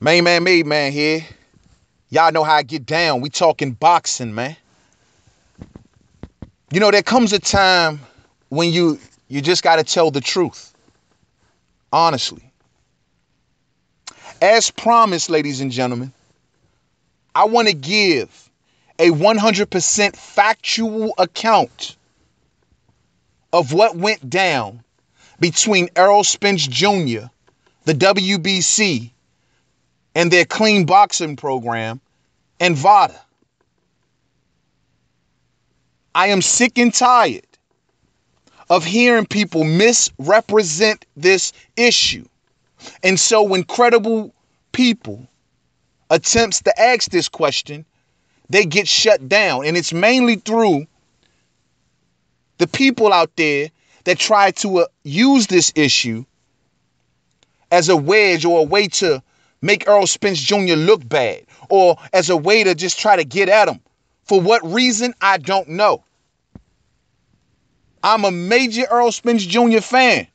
Mainman Mademan here. Y'all know how I get down. We talking boxing, man. You know, there comes a time when you just got to tell the truth. Honestly. As promised, ladies and gentlemen, I want to give a 100% factual account of what went down between Errol Spence Jr., the WBC, and their clean boxing program, and VADA. I am sick and tired of hearing people misrepresent this issue. And so when credible people attempts to ask this question, they get shut down. And it's mainly through the people out there that try to use this issue as a wedge or a way to make Errol Spence Jr. look bad, or as a way to just try to get at him. For what reason, I don't know. I'm a major Errol Spence Jr. fan,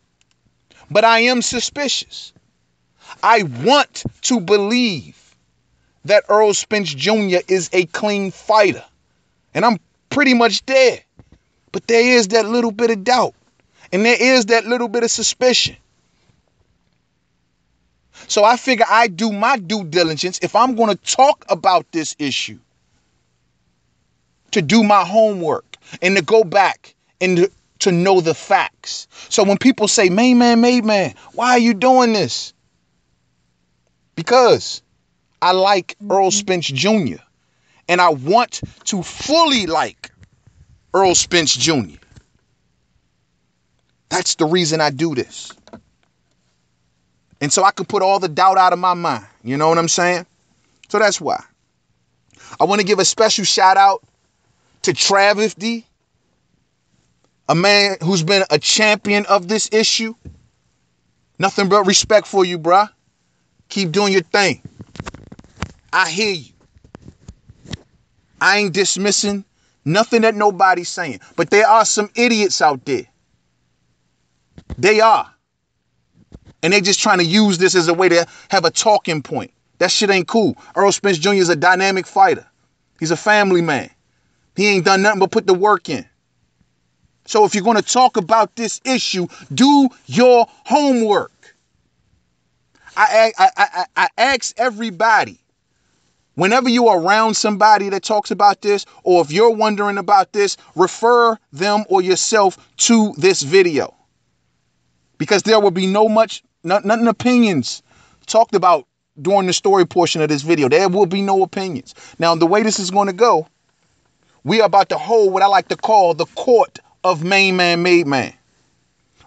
but I am suspicious. I want to believe that Errol Spence Jr. is a clean fighter, and I'm pretty much there. But there is that little bit of doubt, and there is that little bit of suspicion. So I figure I do my due diligence if I'm going to talk about this issue, to do my homework and to go back and to know the facts. So when people say, Mainman Mademan, why are you doing this? Because I like Errol Spence Jr. and I want to fully like Errol Spence Jr. That's the reason I do this. And so I can put all the doubt out of my mind. You know what I'm saying? So that's why. I want to give a special shout out to Travis D, a man who's been a champion of this issue. Nothing but respect for you, bruh. Keep doing your thing. I hear you. I ain't dismissing nothing that nobody's saying. But there are some idiots out there. They are. And they just trying to use this as a way to have a talking point. That shit ain't cool. Errol Spence Jr. is a dynamic fighter. He's a family man. He ain't done nothing but put the work in. So if you're going to talk about this issue, do your homework. I ask everybody, whenever you're around somebody that talks about this, or if you're wondering about this, refer them or yourself to this video. Because there will be nothing opinions talked about during the story portion of this video. There will be no opinions. Now, the way this is going to go, we are about to hold what I like to call the court of Mainman Mademan,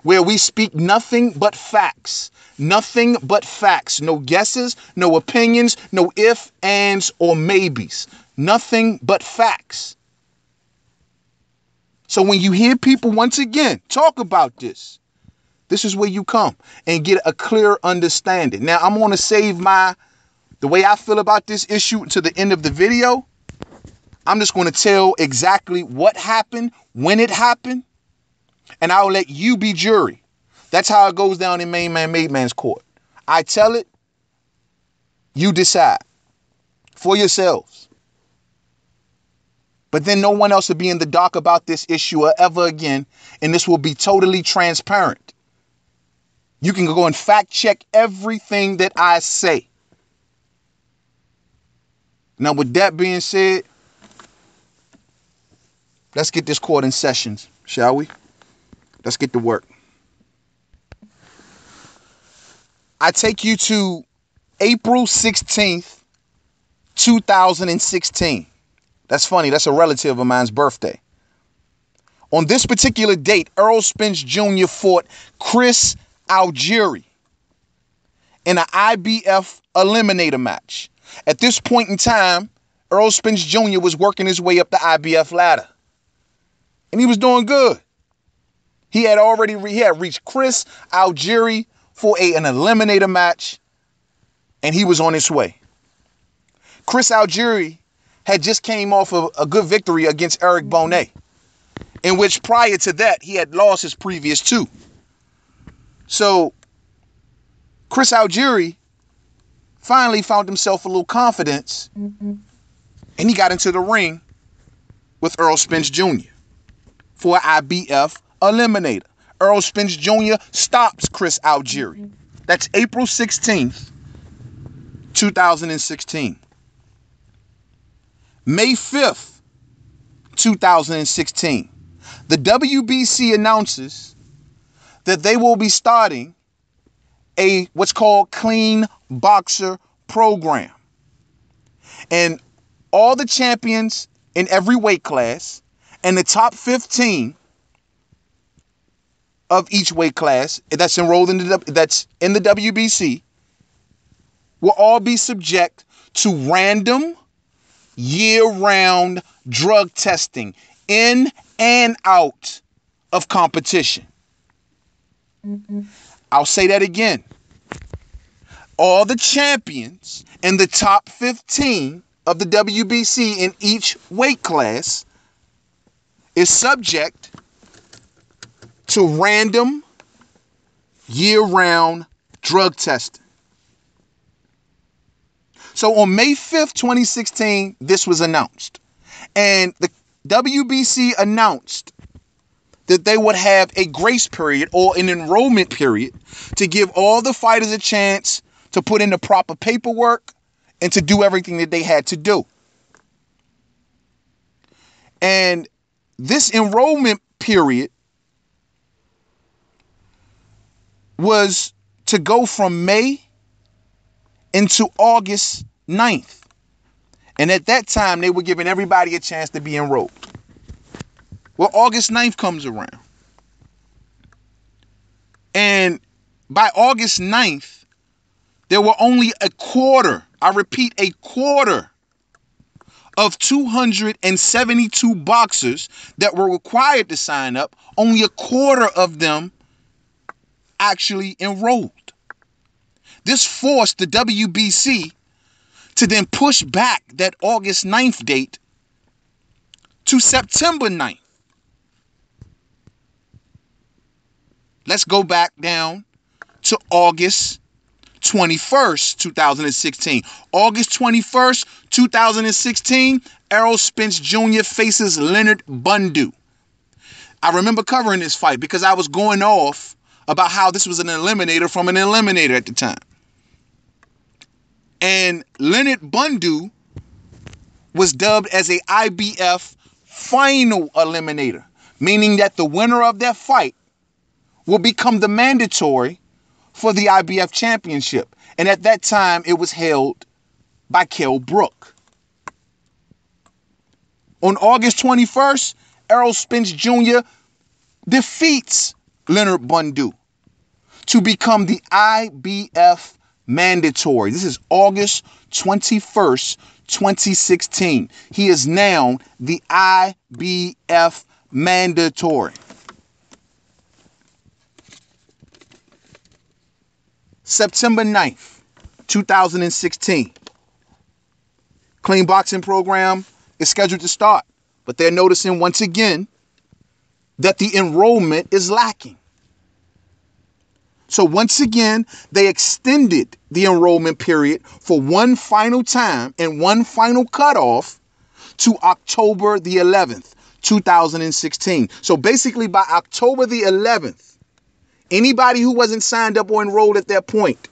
where we speak nothing but facts. Nothing but facts. No guesses, no opinions, no ifs, ands, or maybes. Nothing but facts. So when you hear people once again talk about this, this is where you come and get a clear understanding. Now, I'm going to save the way I feel about this issue to the end of the video. I'm just going to tell exactly what happened, when it happened, and I'll let you be jury. That's how it goes down in Mainman Mademan's court. I tell it, you decide for yourselves. But then no one else will be in the dark about this issue ever again, and this will be totally transparent. You can go and fact check everything that I say. Now, with that being said, let's get this court in sessions, shall we? Let's get to work. I take you to April 16th, 2016. That's funny. That's a relative of mine's birthday. On this particular date, Errol Spence Jr. fought Chris Algieri in an IBF eliminator match. At this point in time, Errol Spence Jr. was working his way up the IBF ladder. And he was doing good. He had reached Chris Algieri for an eliminator match, and he was on his way. Chris Algieri had just came off of a good victory against Eric Bonet, in which prior to that, he had lost his previous two. So Chris Algieri finally found himself a little confidence, and he got into the ring with Errol Spence Jr. for an IBF eliminator. Errol Spence Jr. stops Chris Algieri. That's April 16th, 2016. May 5th, 2016, the WBC announces that they will be starting a what's called Clean Boxer program. And all the champions in every weight class and the top 15 of each weight class that's enrolled in the WBC will all be subject to random year-round drug testing in and out of competition. I'll say that again. All the champions and the top 15 of the WBC in each weight class is subject to random year-round drug testing. So on May 5th, 2016, this was announced. And the WBC announced that they would have a grace period or an enrollment period to give all the fighters a chance to put in the proper paperwork and to do everything that they had to do. And this enrollment period was to go from May into August 9th. And at that time, they were giving everybody a chance to be enrolled. Well, August 9th comes around. And by August 9th, there were only a quarter, I repeat, a quarter of 272 boxers that were required to sign up. Only a quarter of them actually enrolled. This forced the WBC to then push back that August 9th date to September 9th. Let's go back down to August 21st, 2016. August 21st, 2016, Errol Spence Jr. faces Leonard Bundu. I remember covering this fight because I was going off about how this was an eliminator from an eliminator at the time. And Leonard Bundu was dubbed as a IBF final eliminator, meaning that the winner of that fight will become the mandatory for the IBF championship. And at that time, it was held by Kell Brook. On August 21st, Errol Spence Jr. defeats Leonard Bundu to become the IBF mandatory. This is August 21st, 2016. He is now the IBF mandatory. September 9th, 2016. Clean boxing program is scheduled to start, but they're noticing once again that the enrollment is lacking. So once again, they extended the enrollment period for one final time and one final cutoff to October the 11th, 2016. So basically by October the 11th, anybody who wasn't signed up or enrolled at that point,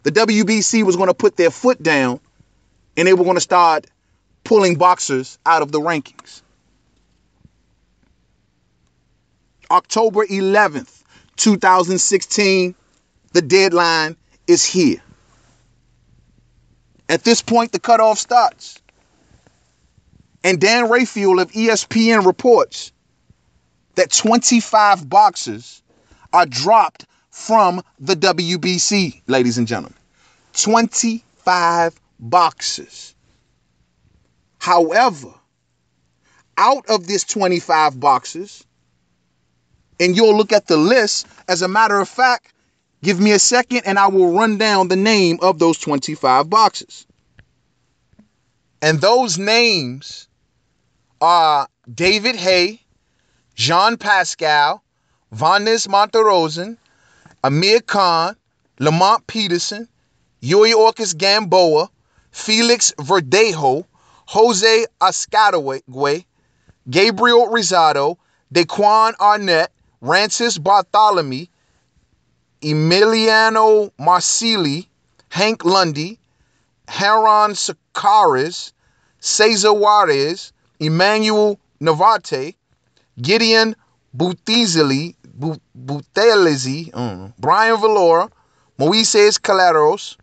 the WBC was going to put their foot down and they were going to start pulling boxers out of the rankings. October 11th, 2016, the deadline is here. At this point, the cutoff starts. And Dan Rayfield of ESPN reports that 25 boxers are dropped from the WBC, ladies and gentlemen. 25 boxers. However, out of this 25 boxers, and you'll look at the list, as a matter of fact, give me a second and I will run down the name of those 25 boxers. And those names are David Hay, Jean Pascal, Vannes Monterosen, Amir Khan, Lamont Peterson, Yorkis Gamboa, Felix Verdejo, Jose Ascadaway, Gabriel Rosado, Daquan Arnett, Rancis Bartholomew, Emiliano Marsili, Hank Lundy, Haron Sakaris, Cesar Juarez, Emmanuel Navate, Gideon Buthelezi, Brian Valora, Moises Caleros,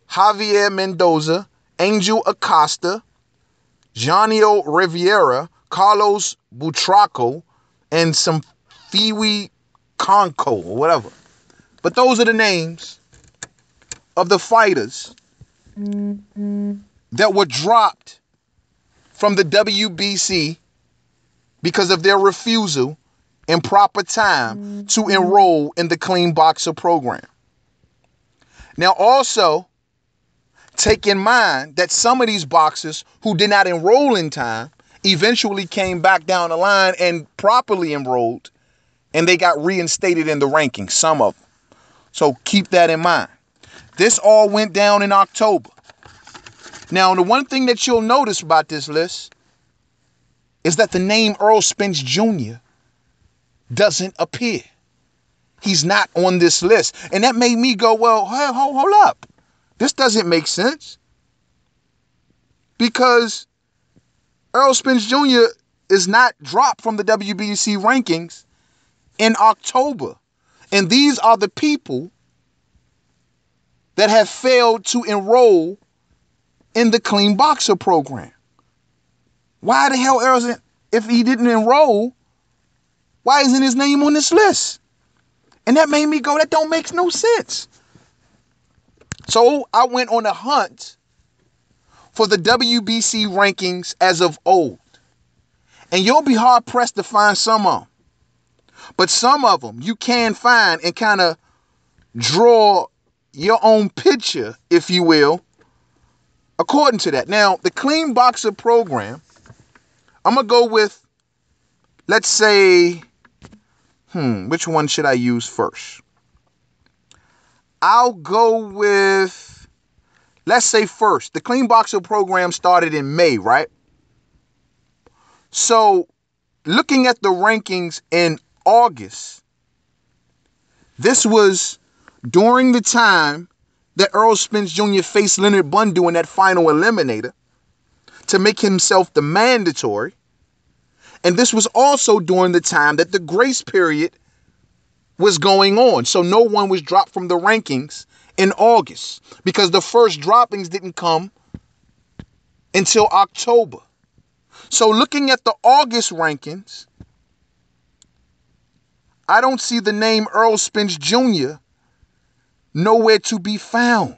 Javier Mendoza, Angel Acosta, Janio Riviera, Carlos Butraco, and some Fiwi Conco or whatever. But those are the names of the fighters that were dropped from the WBC because of their refusal in proper time to enroll in the Clean Boxer program. Now, also, take in mind that some of these boxers who did not enroll in time eventually came back down the line and properly enrolled, and they got reinstated in the rankings, some of them. So keep that in mind. This all went down in October. Now, the one thing that you'll notice about this list is that the name Errol Spence Jr. doesn't appear. He's not on this list. And that made me go, well, hold up. This doesn't make sense. Because Errol Spence Jr. is not dropped from the WBC rankings in October. And these are the people that have failed to enroll in the Clean Boxer program. Why the hell, Errol, if he didn't enroll, why isn't his name on this list? And that made me go, that don't make no sense. So I went on a hunt for the WBC rankings as of old. And you'll be hard pressed to find some of them. But some of them you can find and kind of draw your own picture, if you will, according to that. Now, the Clean Boxer program, I'm going to go with, let's say, which one should I use first? I'll go with, let's say first, the Clean Boxer program started in May, right? So, looking at the rankings in August, this was during the time that Errol Spence Jr. faced Leonard Bundu in that final eliminator to make himself the mandatory. And this was also during the time that the grace period was going on. So no one was dropped from the rankings in August because the first droppings didn't come until October. So looking at the August rankings, I don't see the name Errol Spence Jr. nowhere to be found.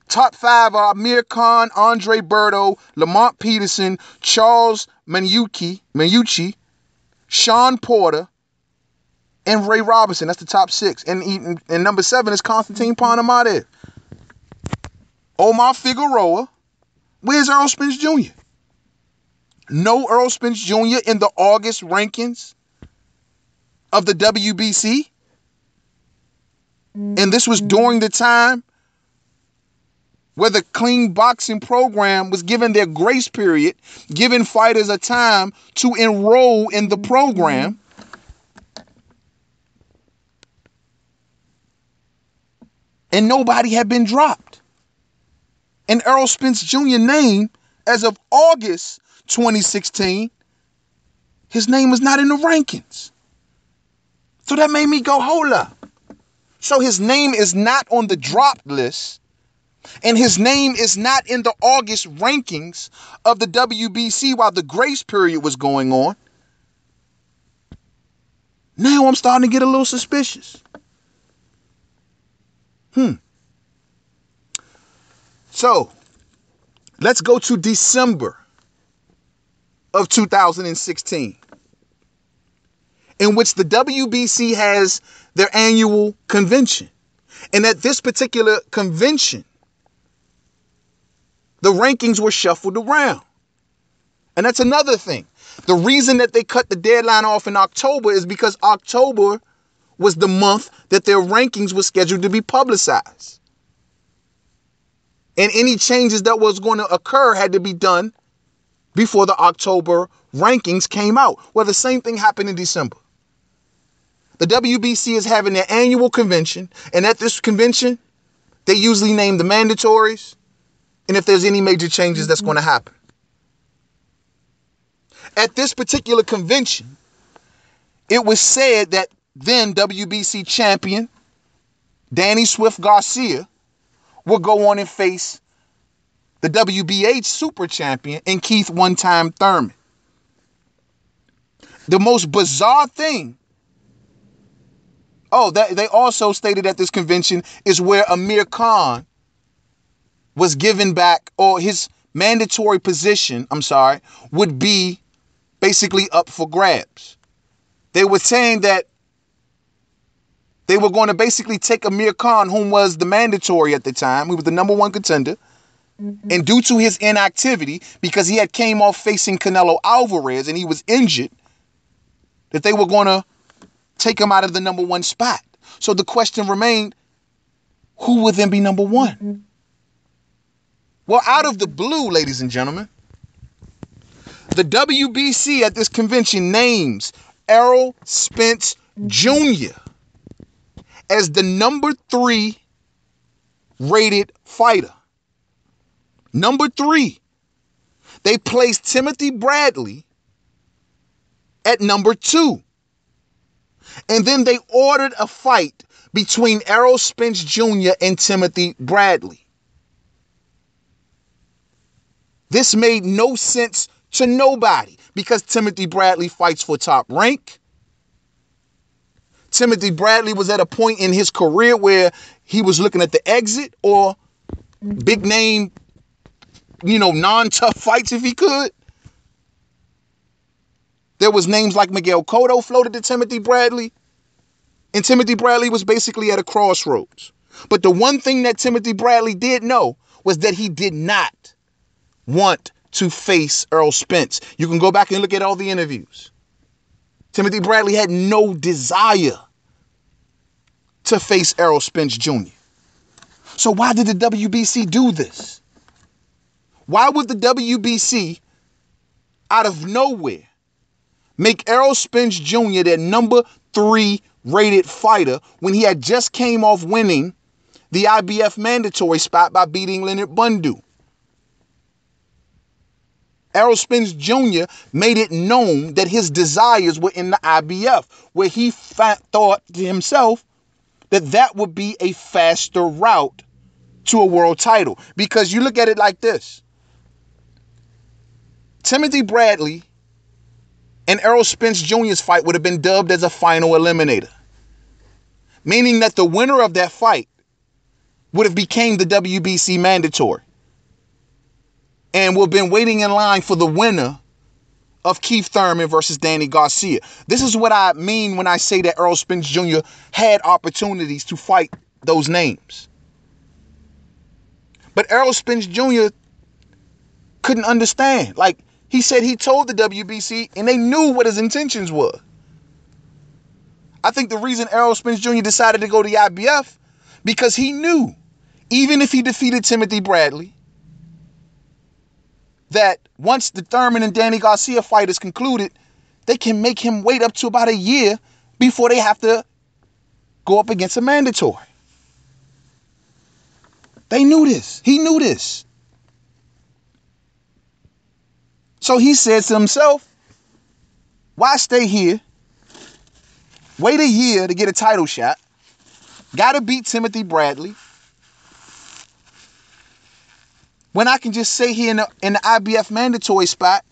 Top 5 are Amir Khan, Andre Berto, Lamont Peterson, Charles Manucci, Sean Porter, and Ray Robinson. That's the top 6. And number 7 is Konstantin Ponamadev. Omar Figueroa. Where's Errol Spence Jr.? No Errol Spence Jr. in the August rankings of the WBC. And this was during the time where the Clean Boxing program was given their grace period, giving fighters a time to enroll in the program. And nobody had been dropped. And Errol Spence Jr. name, as of August 2016, his name was not in the rankings. So that made me go, hold up. So his name is not on the dropped list. And his name is not in the August rankings of the WBC while the grace period was going on. Now I'm starting to get a little suspicious. So, let's go to December of 2016, in which the WBC has their annual convention. And at this particular convention, the rankings were shuffled around. And that's another thing. The reason that they cut the deadline off in October is because October was the month that their rankings were scheduled to be publicized. And any changes that was going to occur had to be done before the October rankings came out. Well, the same thing happened in December. The WBC is having their annual convention, and at this convention, they usually name the mandatories and if there's any major changes that's going to happen. At this particular convention, it was said that then WBC champion Danny Swift Garcia would go on and face the WBH super champion and Keith one-time Thurman. The most bizarre thing, they also stated at this convention, is where Amir Khan was given back, or his mandatory position, would be basically up for grabs. They were saying that they were going to basically take Amir Khan, whom was the mandatory at the time, who was the number one contender, and due to his inactivity, because he had came off facing Canelo Alvarez and he was injured, that they were going to take him out of the number one spot. So the question remained, who would then be number one? Well, out of the blue, ladies and gentlemen, the WBC at this convention names Errol Spence Jr. as the number 3 rated fighter. Number 3. They placed Timothy Bradley at number 2. And then they ordered a fight between Errol Spence Jr. and Timothy Bradley. This made no sense to nobody because Timothy Bradley fights for Top Rank. Timothy Bradley was at a point in his career where he was looking at the exit or big name, non-tough fights if he could. There was names like Miguel Cotto floated to Timothy Bradley. And Timothy Bradley was basically at a crossroads. But the one thing that Timothy Bradley did know was that he did not want to face Errol Spence. You can go back and look at all the interviews. Timothy Bradley had no desire to face Errol Spence Jr. So why did the WBC do this? Why would the WBC, out of nowhere, make Errol Spence Jr. their number 3 rated fighter when he had just came off winning the IBF mandatory spot by beating Leonard Bundu? Errol Spence Jr. made it known that his desires were in the IBF, where he thought to himself that that would be a faster route to a world title. Because you look at it like this. Timothy Bradley and Errol Spence Jr.'s fight would have been dubbed as a final eliminator, meaning that the winner of that fight would have became the WBC mandatory and would have been waiting in line for the winner of Keith Thurman versus Danny Garcia. This is what I mean when I say that Errol Spence Jr. had opportunities to fight those names. But Errol Spence Jr. couldn't understand. Like, he said he told the WBC and they knew what his intentions were. I think the reason Errol Spence Jr. decided to go to the IBF, because he knew, even if he defeated Timothy Bradley, that once the Thurman and Danny Garcia fight is concluded, they can make him wait up to about a year before they have to go up against a mandatory. They knew this. He knew this. So he says to himself, why stay here? Wait a year to get a title shot. Got to beat Timothy Bradley. When I can just stay here in the IBF mandatory spot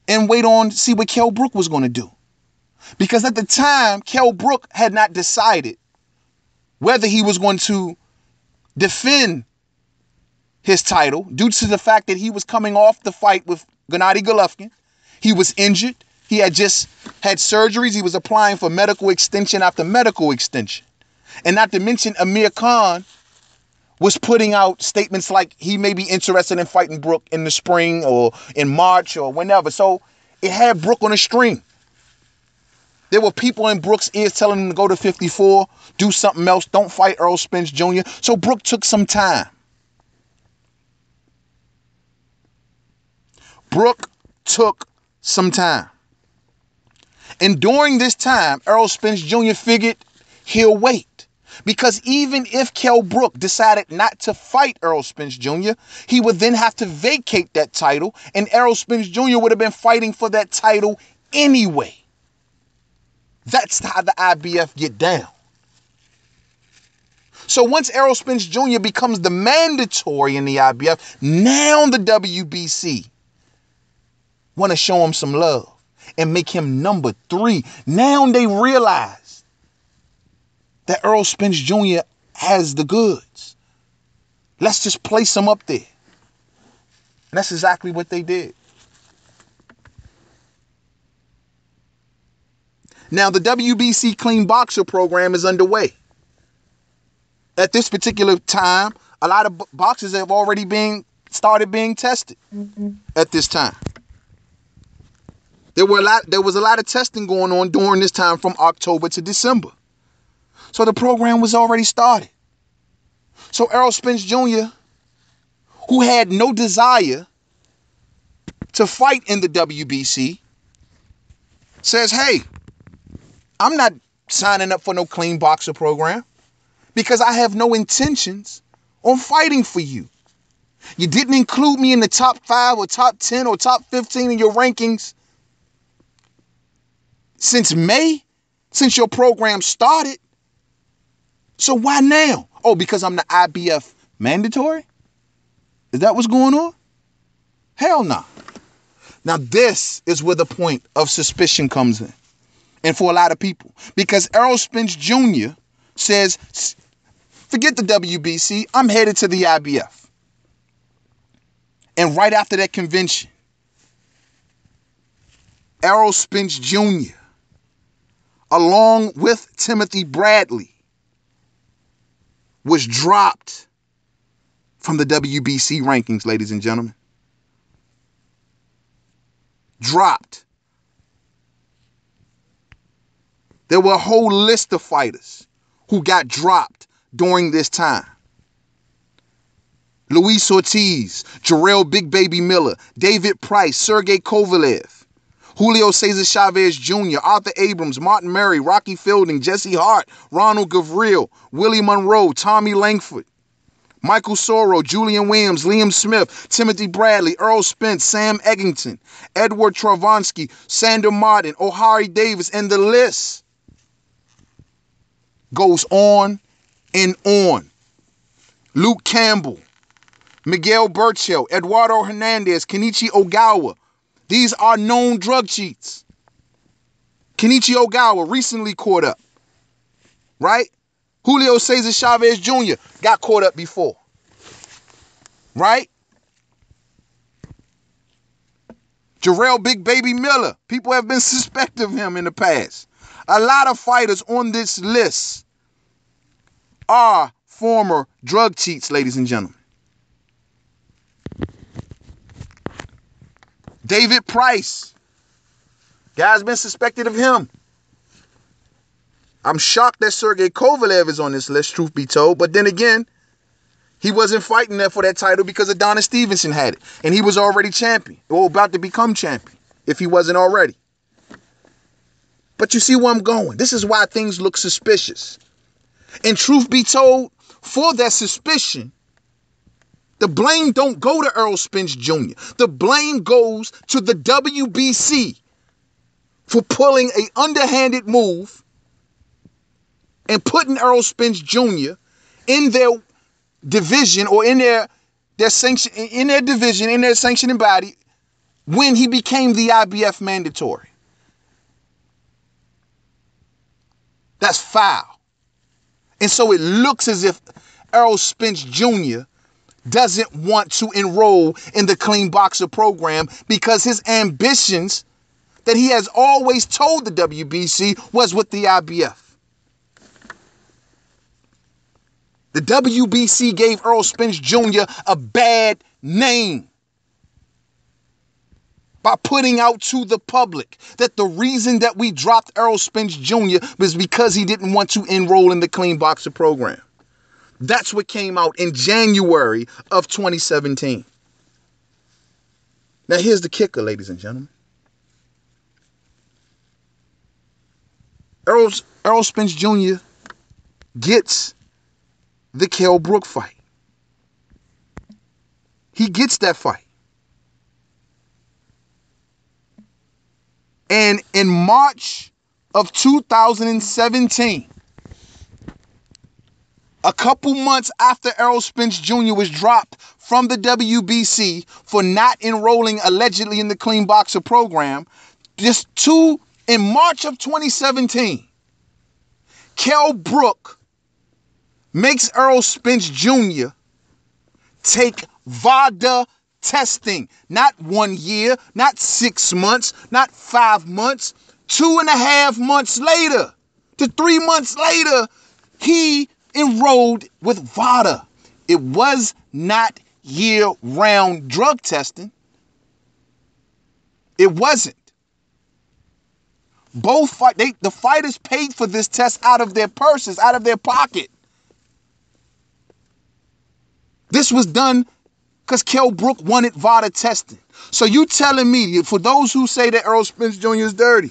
and wait on to see what Kell Brook was going to do. Because at the time, Kell Brook had not decided whether he was going to defend his title due to the fact that he was coming off the fight with Gennady Golovkin. He was injured. He had just had surgeries. He was applying for medical extension after medical extension. And not to mention Amir Khan was putting out statements like he may be interested in fighting Brook in the spring or in March or whenever. So it had Brook on a string. There were people in Brook's ears telling him to go to 54, do something else, don't fight Errol Spence Jr. So Brook took some time. Brook took some time. And during this time, Errol Spence Jr. figured he'll wait. Because even if Kell Brook decided not to fight Errol Spence Jr., he would then have to vacate that title, and Errol Spence Jr. would have been fighting for that title anyway. That's how the IBF get down. So once Errol Spence Jr. becomes the mandatory in the IBF, now the WBC want to show him some love and make him number 3. Now they realize that Errol Spence Jr. has the goods. Let's just place him up there. And that's exactly what they did. Now, the WBC Clean Boxer program is underway. At this particular time, a lot of boxers have already started being tested at this time. There was a lot of testing going on during this time from October to December. So the program was already started. So Errol Spence Jr., who had no desire to fight in the WBC, says, hey, I'm not signing up for no clean boxer program because I have no intentions on fighting for you. You didn't include me in the top 5 or top 10 or top 15 in your rankings since May, since your program started. So why now? Oh, because I'm the IBF mandatory? Is that what's going on? Hell no. Now this is where the point of suspicion comes in. And for a lot of people. Because Errol Spence Jr. says, forget the WBC, I'm headed to the IBF. And right after that convention, Errol Spence Jr., along with Timothy Bradley, was dropped from the WBC rankings, ladies and gentlemen. Dropped. There were a whole list of fighters who got dropped during this time. Luis Ortiz, Jarrell Big Baby Miller, David Price, Sergey Kovalev, Julio Cesar Chavez Jr., Arthur Abrams, Martin Murray, Rocky Fielding, Jesse Hart, Ronald Gavril, Willie Monroe, Tommy Langford, Michael Soro, Julian Williams, Liam Smith, Timothy Bradley, Earl Spence, Sam Eggington, Edward Travansky, Sander Martin, O'Hari Davis, and the list goes on and on. Luke Campbell, Miguel Burchell, Eduardo Hernandez, Kenichi Ogawa. These are known drug cheats. Kenichi Ogawa recently caught up. Right? Julio Cesar Chavez Jr. got caught up before. Right? Jarrell Big Baby Miller. People have been suspect of him in the past. A lot of fighters on this list are former drug cheats, ladies and gentlemen. David Price. Guy's been suspected of him. I'm shocked that Sergey Kovalev is on this list, truth be told. But then again, he wasn't fighting there for that title because Adonis Stevenson had it. And he was already champion, or about to become champion, if he wasn't already. But you see where I'm going. This is why things look suspicious. And truth be told, for that suspicion, the blame don't go to Errol Spence Jr. The blame goes to the WBC for pulling an underhanded move and putting Errol Spence Jr. in their division or in their sanction, in their division, in their sanctioning body when he became the IBF mandatory. That's foul. And so it looks as if Errol Spence Jr. doesn't want to enroll in the Clean Boxer program because his ambitions that he has always told the WBC was with the IBF. The WBC gave Errol Spence Jr. a bad name. by putting out to the public that the reason that we dropped Errol Spence Jr. was because he didn't want to enroll in the Clean Boxer program. That's what came out in January of 2017. Now here's the kicker, ladies and gentlemen. Errol Spence Jr. gets the Kell Brook fight. He gets that fight. And in March of 2017, a couple months after Errol Spence Jr. was dropped from the WBC for not enrolling allegedly in the Clean Boxer program, in March of 2017, Kell Brook makes Errol Spence Jr. take VADA testing. Not 1 year, not 6 months, not 5 months, 2.5 months later to 3 months later, he enrolled with VADA. It was not year-round drug testing. It wasn't. The fighters paid for this test out of their purses, out of their pocket. This was done because Kell Brook wanted VADA testing. So you telling me, for those who say that Errol Spence Jr. is dirty,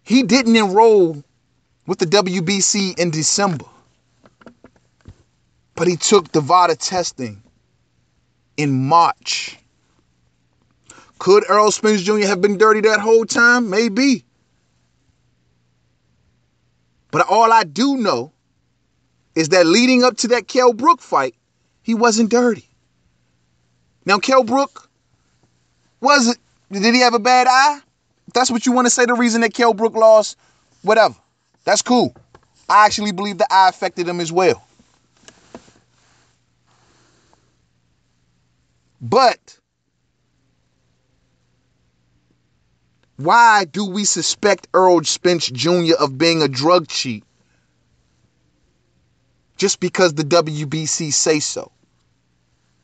he didn't enroll with the WBC in December, but he took the VADA testing in March. Could Errol Spence Jr. have been dirty that whole time? Maybe. But all I do know is that leading up to that Kell Brook fight, he wasn't dirty. Now, Kell Brook, did he have a bad eye? If that's what you want to say, the reason that Kell Brook lost, whatever. That's cool. I actually believe the eye affected him as well. But why do we suspect Errol Spence Jr. of being a drug cheat just because the WBC say so?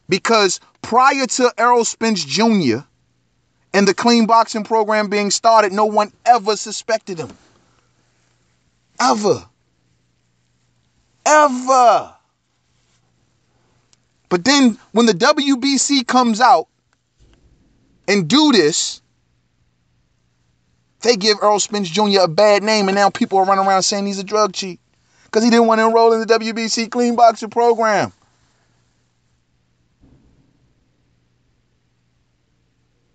Because prior to Errol Spence Jr. and the clean boxing program being started, no one ever suspected him. Ever. Ever. But then when the WBC comes out and do this, they give Errol Spence Jr. a bad name, and now people are running around saying he's a drug cheat because he didn't want to enroll in the WBC clean boxing program.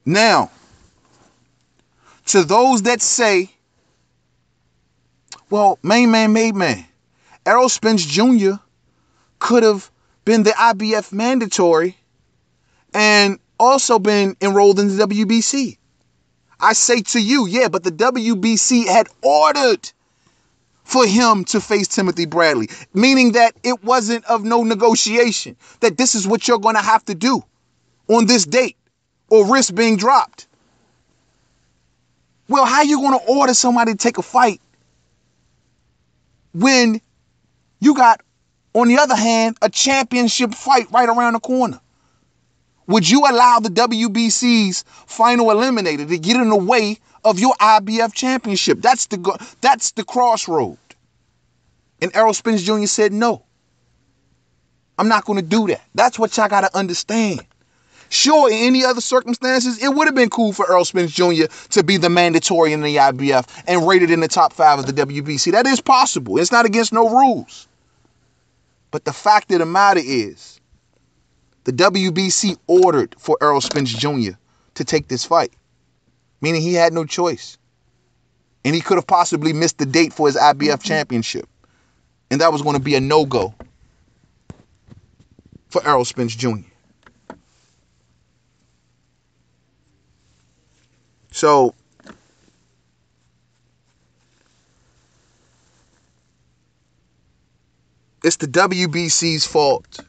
Now, to those that say, well, Mainman Mademan, Errol Spence Jr. could have been the IBF mandatory and also been enrolled in the WBC. I say to you, yeah, but the WBC had ordered for him to face Timothy Bradley, meaning that it wasn't of no negotiation, that this is what you're going to have to do on this date or risk being dropped. Well, how are you going to order somebody to take a fight when you got, on the other hand, a championship fight right around the corner? Would you allow the WBC's final eliminator to get in the way of your IBF championship? That's the crossroad. And Errol Spence Jr. said, no, I'm not going to do that. That's what y'all got to understand. Sure, in any other circumstances, it would have been cool for Errol Spence Jr. to be the mandatory in the IBF and rated in the top 5 of the WBC. That is possible. It's not against no rules. But the fact of the matter is, the WBC ordered for Errol Spence Jr. to take this fight, meaning he had no choice. And he could have possibly missed the date for his IBF championship. And that was going to be a no-go for Errol Spence Jr. So, it's the WBC's fault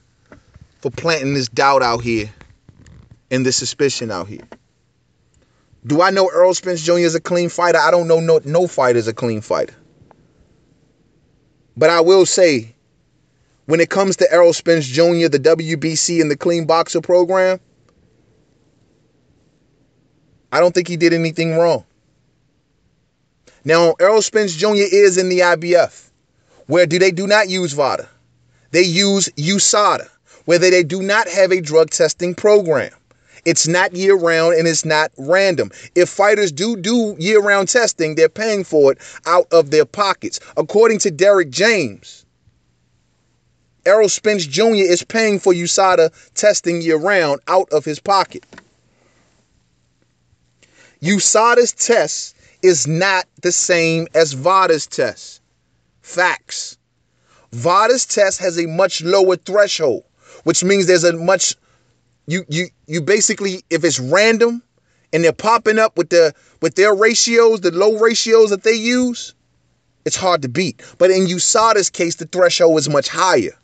for planting this doubt out here and this suspicion out here. Do I know Errol Spence Jr. is a clean fighter? I don't know no fighter is a clean fighter. But I will say, when it comes to Errol Spence Jr., the WBC, and the Clean Boxer program, I don't think he did anything wrong. Now, Errol Spence Jr. is in the IBF, where they do not use VADA. They use USADA, where they do not have a drug testing program. It's not year-round and it's not random. If fighters do year-round testing, they're paying for it out of their pockets. According to Derek James, Errol Spence Jr. is paying for USADA testing year-round out of his pocket. USADA's test is not the same as VADA's test. Facts. VADA's test has a much lower threshold, which means there's a much... You basically, if it's random and they're popping up with their ratios, the low ratios that they use, it's hard to beat. But in USADA's case, the threshold is much higher,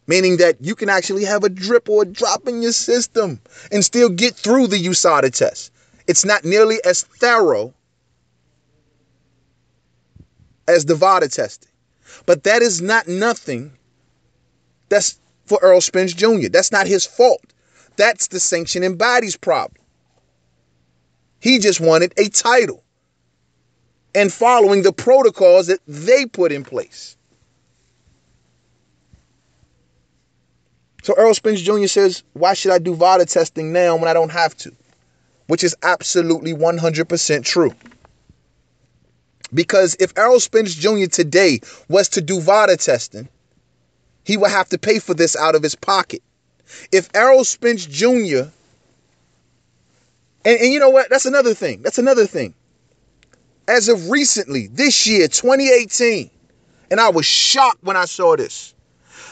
meaning that you can actually have a drip or a drop in your system and still get through the USADA test. It's not nearly as thorough as the VADA testing, but that is not nothing. That's for Errol Spence Jr. That's not his fault. That's the sanctioning body's problem. He just wanted a title and following the protocols that they put in place. So Errol Spence Jr. says, why should I do VADA testing now when I don't have to? Which is absolutely 100% true. Because if Errol Spence Jr. today was to do VADA testing, he would have to pay for this out of his pocket. If Errol Spence Jr. And you know what? That's another thing. As of recently, this year, 2018, and I was shocked when I saw this.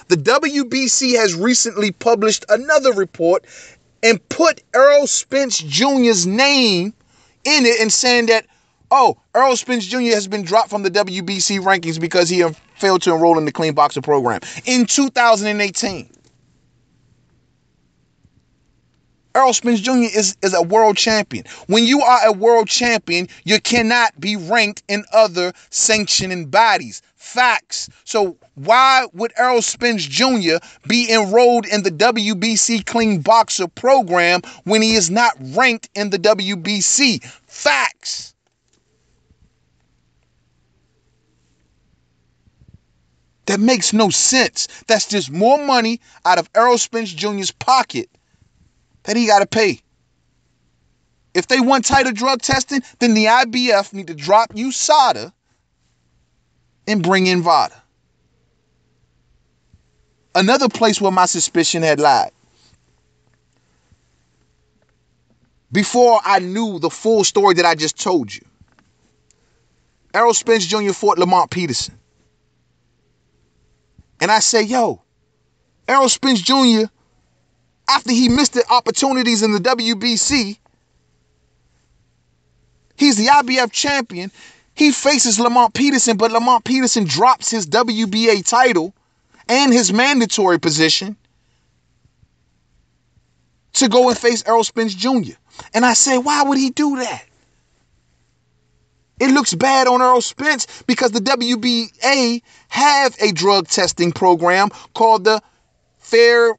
The WBC has recently published another report and put Errol Spence Jr.'s name in it and saying that, oh, Errol Spence Jr. has been dropped from the WBC rankings because he failed to enroll in the Clean Boxer program in 2018. Errol Spence Jr. is a world champion. When you are a world champion, you cannot be ranked in other sanctioning bodies. Facts. So why would Errol Spence Jr. be enrolled in the WBC Clean Boxer program when he is not ranked in the WBC? Facts. That makes no sense. That's just more money out of Errol Spence Jr.'s pocket that he got to pay. If they want tighter drug testing, then the IBF need to drop USADA and bring in VADA. Another place where my suspicion had lied. Before I knew the full story that I just told you, Errol Spence Jr. fought Lamont Peterson. And I say, yo, Errol Spence Jr., after he missed the opportunities in the WBC, he's the IBF champion. He faces Lamont Peterson, but Lamont Peterson drops his WBA title and his mandatory position to go and face Errol Spence Jr. And I say, why would he do that? It looks bad on Errol Spence because the WBA have a drug testing program called the Fair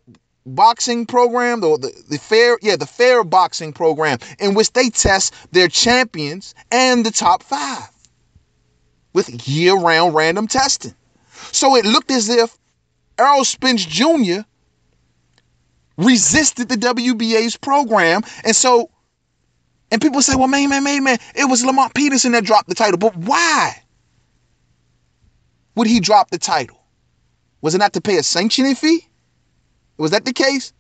Boxing Program, or the Fair Boxing Program, in which they test their champions and the top 5 with year-round random testing. So it looked as if Errol Spence Jr. resisted the WBA's program, and people say, well, man, it was Lamont Peterson that dropped the title. But why would he drop the title? Was it not to pay a sanctioning fee? Was that the case?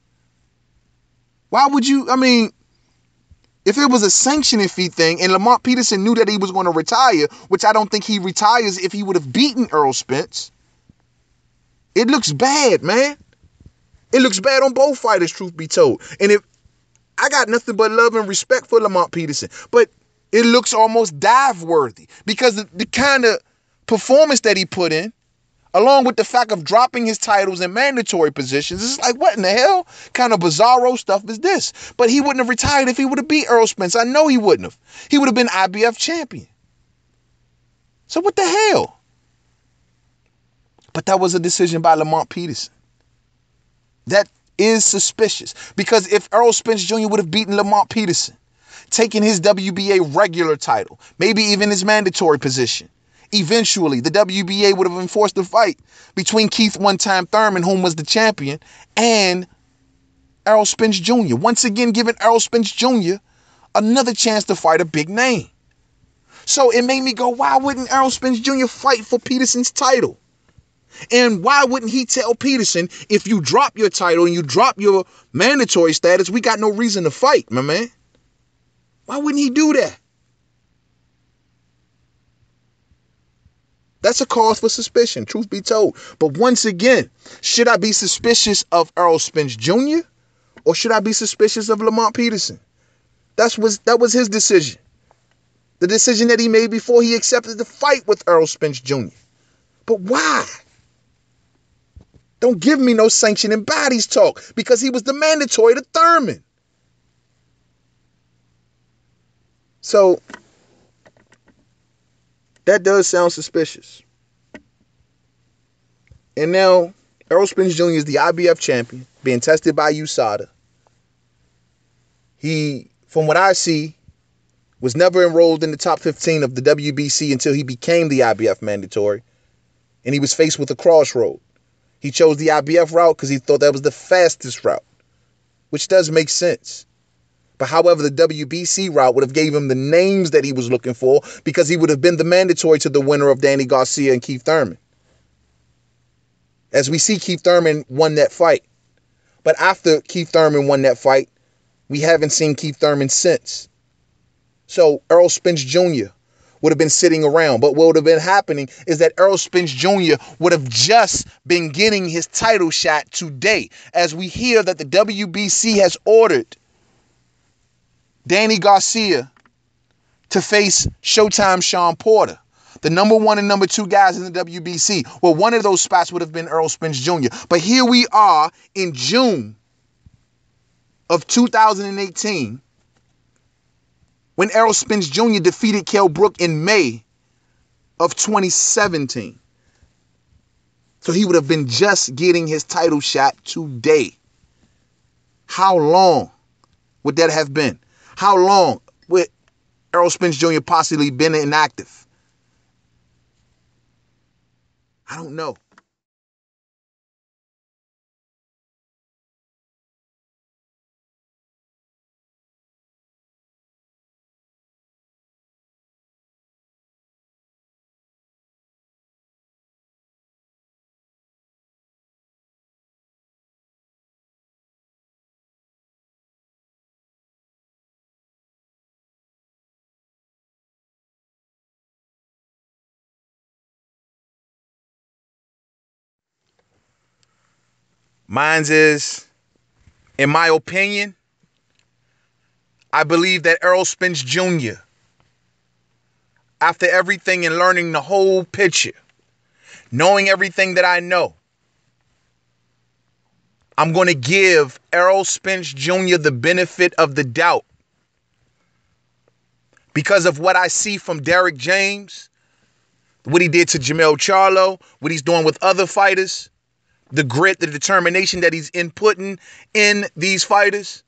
Why would you, if it was a sanctioning fee thing and Lamont Peterson knew that he was going to retire, which I don't think he retires if he would have beaten Errol Spence, it looks bad, man. It looks bad on both fighters, truth be told. And if I got nothing but love and respect for Lamont Peterson, but it looks almost dive-worthy because the kind of performance that he put in, along with the fact of dropping his titles in mandatory positions, it's like, what in the hell kind of bizarro stuff is this? But he wouldn't have retired if he would have beat Errol Spence. I know he wouldn't have. He would have been IBF champion. So what the hell? But that was a decision by Lamont Peterson. That is suspicious, because if Errol Spence Jr. would have beaten Lamont Peterson, taking his WBA regular title, maybe even his mandatory position, eventually the WBA would have enforced a fight between Keith One-Time Thurman, whom was the champion, and Errol Spence Jr. Once again, giving Errol Spence Jr. another chance to fight a big name. So it made me go, why wouldn't Errol Spence Jr. fight for Peterson's title? And why wouldn't he tell Peterson, if you drop your title and you drop your mandatory status, we got no reason to fight, my man? Why wouldn't he do that? That's a cause for suspicion, truth be told. But once again, should I be suspicious of Errol Spence Jr. or should I be suspicious of Lamont Peterson? That was his decision. The decision that he made before he accepted the fight with Errol Spence Jr. But why? Don't give me no sanctioning bodies talk, because he was the mandatory to Thurman. So that does sound suspicious. And now Errol Spence Jr. is the IBF champion, being tested by USADA. He, from what I see, was never enrolled in the top 15 of the WBC until he became the IBF mandatory. And he was faced with a crossroad. He chose the IBF route because he thought that was the fastest route, which does make sense. But however, the WBC route would have gave him the names that he was looking for, because he would have been the mandatory to the winner of Danny Garcia and Keith Thurman. As we see, Keith Thurman won that fight. But after Keith Thurman won that fight, we haven't seen Keith Thurman since. So Errol Spence Jr. would have been sitting around. But what would have been happening is that Errol Spence Jr. would have just been getting his title shot today, as we hear that the WBC has ordered Danny Garcia to face Showtime Sean Porter, the number 1 and number 2 guys in the WBC. Well, one of those spots would have been Errol Spence Jr. But here we are in June of 2018, when Errol Spence Jr. defeated Kell Brook in May of 2017. So he would have been just getting his title shot today. How long would that have been? How long would Errol Spence Jr. possibly been inactive? I don't know. Mine's is, in my opinion, I believe that Errol Spence Jr., after everything and learning the whole picture, knowing everything that I know, I'm going to give Errol Spence Jr. the benefit of the doubt, because of what I see from Derrick James, what he did to Jamel Charlo, what he's doing with other fighters, the grit, the determination that he's inputting in these fighters.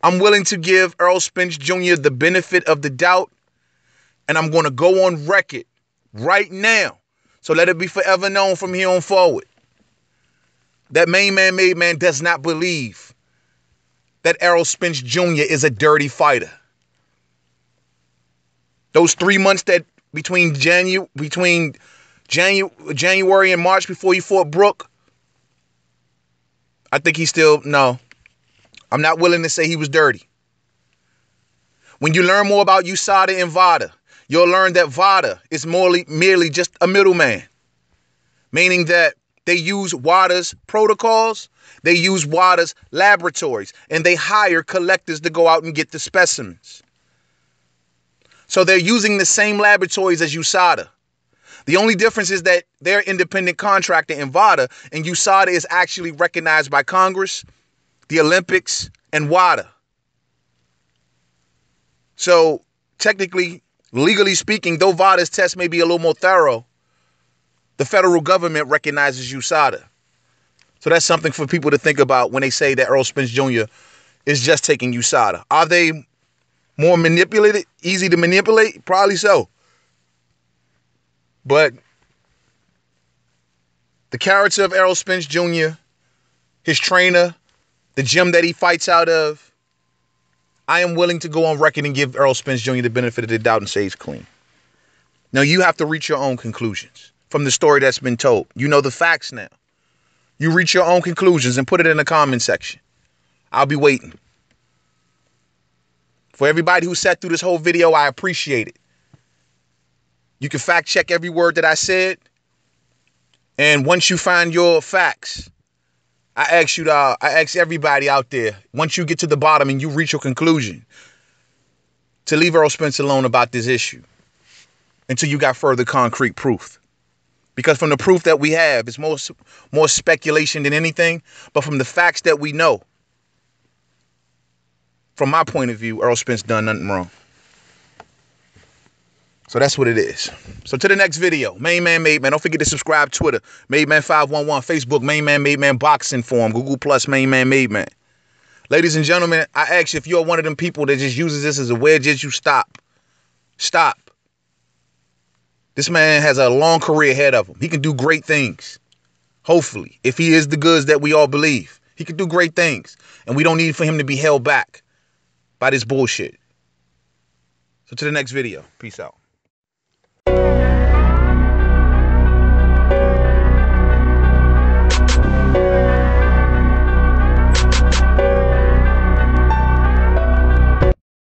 I'm willing to give Errol Spence Jr. the benefit of the doubt, and I'm going to go on record right now, so let it be forever known from here on forward, that Mainman Mademan does not believe that Errol Spence Jr. is a dirty fighter. Those 3 months that between January and March before he fought Brook, I think he's still, no. I'm not willing to say he was dirty. When you learn more about USADA and VADA, you'll learn that VADA is merely just a middleman, meaning that they use WADA's protocols, they use WADA's laboratories, and they hire collectors to go out and get the specimens. So they're using the same laboratories as USADA. The only difference is that they're independent contractor in VADA, and USADA is actually recognized by Congress, the Olympics, and WADA. So technically, legally speaking, though VADA's test may be a little more thorough, the federal government recognizes USADA. So that's something for people to think about when they say that Errol Spence Jr. is just taking USADA. Are they more manipulated, easy to manipulate? Probably so. But the character of Errol Spence Jr., his trainer, the gym that he fights out of, I am willing to go on record and give Errol Spence Jr. the benefit of the doubt and say he's clean. Now, you have to reach your own conclusions from the story that's been told. You know the facts now. You reach your own conclusions and put it in the comment section. I'll be waiting. For everybody who sat through this whole video, I appreciate it. You can fact check every word that I said. And once you find your facts, I ask everybody out there, once you get to the bottom and you reach your conclusion, to leave Errol Spence alone about this issue until you got further concrete proof. Because from the proof that we have, it's more speculation than anything. But from the facts that we know, from my point of view, Errol Spence done nothing wrong. So that's what it is. So to the next video, Mainman Mademan. Don't forget to subscribe. Twitter, Mainman511. Facebook, Mainman Mademan Boxing Forum. Google Plus, Mainman Mademan. Ladies and gentlemen, I ask you, if you're one of them people that just uses this as a wedge, you stop. Stop. This man has a long career ahead of him. He can do great things. Hopefully, if he is the goods that we all believe, he can do great things. And we don't need for him to be held back by this bullshit. So to the next video. Peace out.